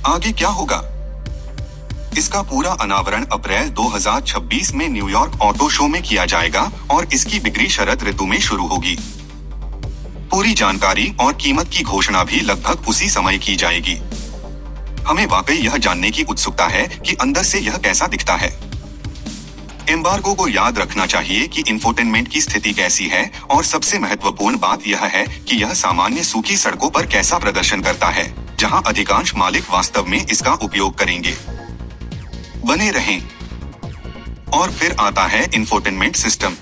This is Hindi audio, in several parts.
आगे क्या होगा? इसका पूरा अनावरण अप्रैल 2026 में न्यूयॉर्क ऑटो शो में किया जाएगा और इसकी बिक्री शरद ऋतु में शुरू होगी। पूरी जानकारी और कीमत की घोषणा भी लगभग उसी समय की जाएगी। हमें वाकई यह जानने की उत्सुकता है कि अंदर से यह कैसा दिखता है। एम्बार्गो को याद रखना चाहिए कि इंफोटेनमेंट की स्थिति कैसी है और सबसे महत्वपूर्ण बात यह है कि यह सामान्य सूखी सड़कों पर कैसा प्रदर्शन करता है, जहां अधिकांश मालिक वास्तव में इसका उपयोग करेंगे। बने रहें। और फिर आता है इंफोटेनमेंट सिस्टम।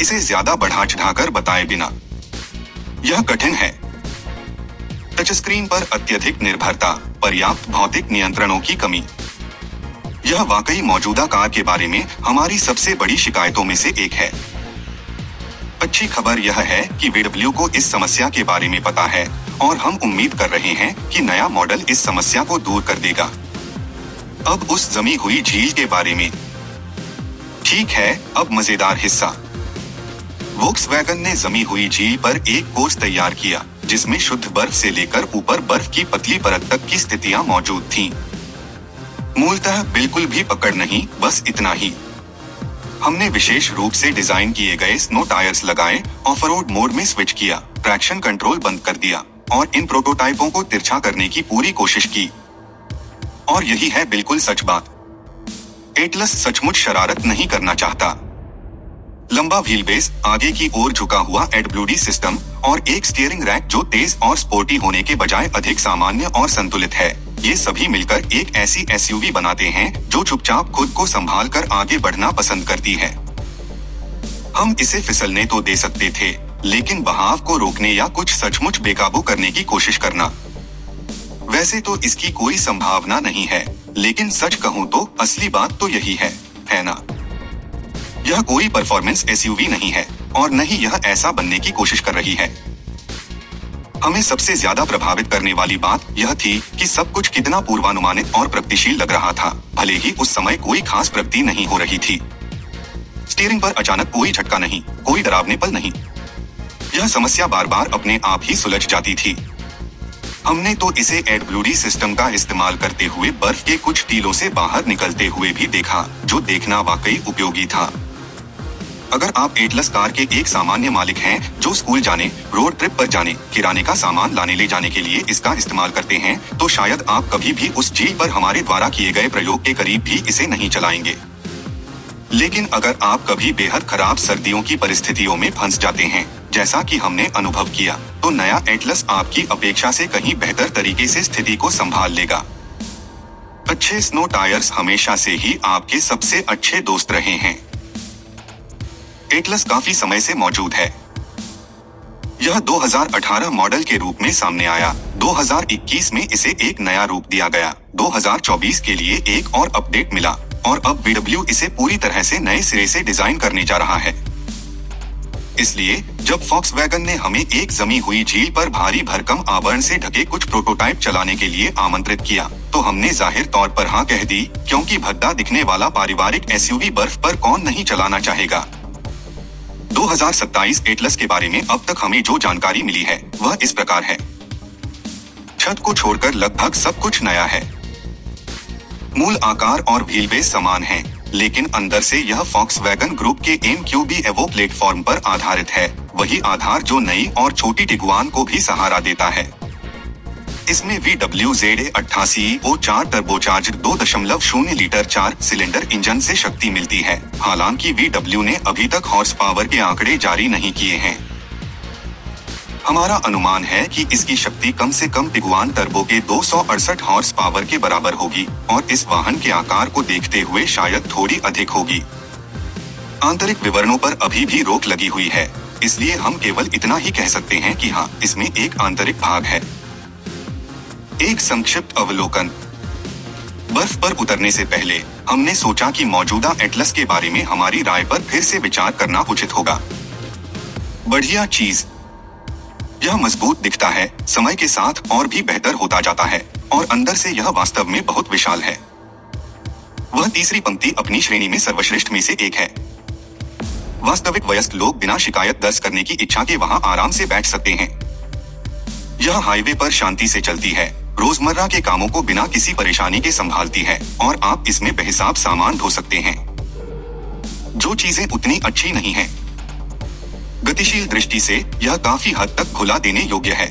इसे ज्यादा बढ़ा चढ़ाकर बताए बिना, यह कठिन है। टच स्क्रीन पर अत्यधिक निर्भरता, पर्याप्त भौतिक नियंत्रणों की कमी, यह वाकई मौजूदा कार के बारे में हमारी सबसे बड़ी शिकायतों में से एक है। अच्छी खबर यह है कि VW को इस समस्या के बारे में पता है और हम उम्मीद कर रहे हैं कि नया मॉडल इस समस्या को दूर कर देगा। अब उस जमी हुई झील के बारे में। ठीक है, अब मजेदार हिस्सा। वोक्सवैगन ने जमी हुई झील पर एक कोर्स तैयार किया जिसमें शुद्ध बर्फ से लेकर ऊपर बर्फ की पतली परत तक की स्थितियां मौजूद थीं। मूलतः बिल्कुल भी पकड़ नहीं, बस इतना ही। हमने विशेष रूप से डिजाइन किए गए स्नो टायर्स लगाए, ऑफ-रोड मोड में स्विच किया, ट्रैक्शन कंट्रोल बंद कर दिया और इन प्रोटोटाइपों को तिरछा करने की पूरी कोशिश की। और यही है बिल्कुल सच बात। एटलस सचमुच शरारत नहीं करना चाहता। लंबा व्हीलबेस, आगे की ओर झुका हुआ एडब्ल्यूडी सिस्टम और एक स्टीयरिंग रैक जो तेज और स्पोर्टी होने के बजाय अधिक सामान्य और संतुलित है, ये सभी मिलकर एक ऐसी एसयूवी बनाते हैं जो चुपचाप खुद को संभाल कर आगे बढ़ना पसंद करती है। हम इसे फिसलने तो दे सकते थे, लेकिन बहाव को रोकने या कुछ सचमुच बेकाबू करने की कोशिश करना, वैसे तो इसकी कोई संभावना नहीं है। लेकिन सच कहूं तो असली बात तो यही है ना? यह कोई परफॉर्मेंस एसयूवी नहीं है और न ही यह ऐसा बनने की कोशिश कर रही है। हमें सबसे ज्यादा प्रभावित करने वाली बात यह थी कि सब कुछ कितना पूर्वानुमानित और प्रगतिशील लग रहा था, भले ही उस समय कोई खास प्रगति नहीं हो रही थी। स्टीयरिंग पर अचानक कोई झटका नहीं, कोई डरावने पल नहीं। यह समस्या बार बार अपने आप ही सुलझ जाती थी। हमने तो इसे एडब्ल्यूडी सिस्टम का इस्तेमाल करते हुए बर्फ के कुछ टीलों से बाहर निकलते हुए भी देखा, जो देखना वाकई उपयोगी था। अगर आप एटलस कार के एक सामान्य मालिक हैं जो स्कूल जाने, रोड ट्रिप पर जाने, किराने का सामान लाने ले जाने के लिए इसका इस्तेमाल करते हैं, तो शायद आप कभी भी उस झील पर हमारे द्वारा किए गए प्रयोग के करीब भी इसे नहीं चलाएंगे। लेकिन अगर आप कभी बेहद खराब सर्दियों की परिस्थितियों में फंस जाते हैं, जैसा कि हमने अनुभव किया, तो नया एटलस आपकी अपेक्षा से कहीं बेहतर तरीके से स्थिति को संभाल लेगा। अच्छे स्नो टायर्स हमेशा से ही आपके सबसे अच्छे दोस्त रहे हैं। एटलस काफी समय से मौजूद है। यह 2018 मॉडल के रूप में सामने आया। 2021 में इसे एक नया रूप दिया गया। 2024 के लिए एक और अपडेट मिला और अब VW इसे पूरी तरह से नए सिरे से डिजाइन करने जा रहा है। इसलिए जब फॉक्सवैगन ने हमें एक जमी हुई झील पर भारी भरकम आवरण से ढके कुछ प्रोटोटाइप चलाने के लिए आमंत्रित किया, तो हमने जाहिर तौर पर हाँ कह दी, क्योंकि भद्दा दिखने वाला पारिवारिक एसयूवी बर्फ पर कौन नहीं चलाना चाहेगा। 2027 एटलस के बारे में अब तक हमें जो जानकारी मिली है वह इस प्रकार है। छत को छोड़कर लगभग सब कुछ नया है। मूल आकार और व्हीलबेस समान है, लेकिन अंदर से यह फॉक्सवैगन ग्रुप के MQB एवो प्लेटफॉर्म पर आधारित है, वही आधार जो नई और छोटी टिगुआन को भी सहारा देता है। इसमें VW ZA88O4 turbocharged 2.0 litre 4 cylinder engine से शक्ति मिलती है। हालांकि VW ने अभी तक हॉर्स पावर के आंकड़े जारी नहीं किए हैं। हमारा अनुमान है कि इसकी शक्ति कम से कम टिगुआन टर्बो के 268 हॉर्स पावर के बराबर होगी और इस वाहन के आकार को देखते हुए शायद थोड़ी अधिक होगी। आंतरिक विवरणों पर अभी भी रोक लगी हुई है, इसलिए हम केवल इतना ही कह सकते हैं कि हाँ, इसमें एक आंतरिक भाग है। एक संक्षिप्त अवलोकन। बर्फ पर उतरने से पहले हमने सोचा कि मौजूदा एटलस के बारे में हमारी राय पर फिर से विचार करना उचित होगा। बढ़िया चीज, यह मजबूत दिखता है, समय के साथ और भी बेहतर होता जाता है और अंदर से यह वास्तव में बहुत विशाल है। वह तीसरी पंक्ति अपनी श्रेणी में सर्वश्रेष्ठ में से एक है। वास्तविक वयस्क लोग बिना शिकायत दर्ज करने की इच्छा के वहां आराम से बैठ सकते हैं। यह हाईवे पर शांति से चलती है रोजमर्रा के कामों को बिना किसी परेशानी के संभालती है और आप इसमें बेहिसाब सामान ढो सकते हैं, जो चीजें उतनी अच्छी नहीं हैं। गतिशील दृष्टि से यह काफी हद तक खुला देने योग्य है।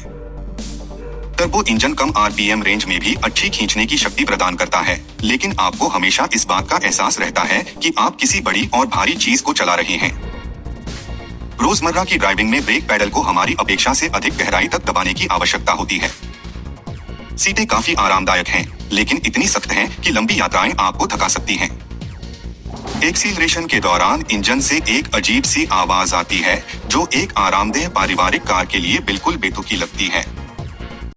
टर्बो इंजन कम आरपीएम रेंज में भी अच्छी खींचने की शक्ति प्रदान करता है, लेकिन आपको हमेशा इस बात का एहसास रहता है कि आप किसी बड़ी और भारी चीज को चला रहे हैं। रोजमर्रा की ड्राइविंग में ब्रेक पैडल को हमारी अपेक्षा से अधिक गहराई तक दबाने की आवश्यकता होती है। सीटें काफी आरामदायक हैं, लेकिन इतनी सख्त हैं कि लंबी यात्राएं आपको थका सकती हैं। एक्सीलरेशन के दौरान इंजन से एक अजीब सी आवाज आती है, जो एक आरामदेह पारिवारिक कार के लिए बिल्कुल बेतुकी लगती है।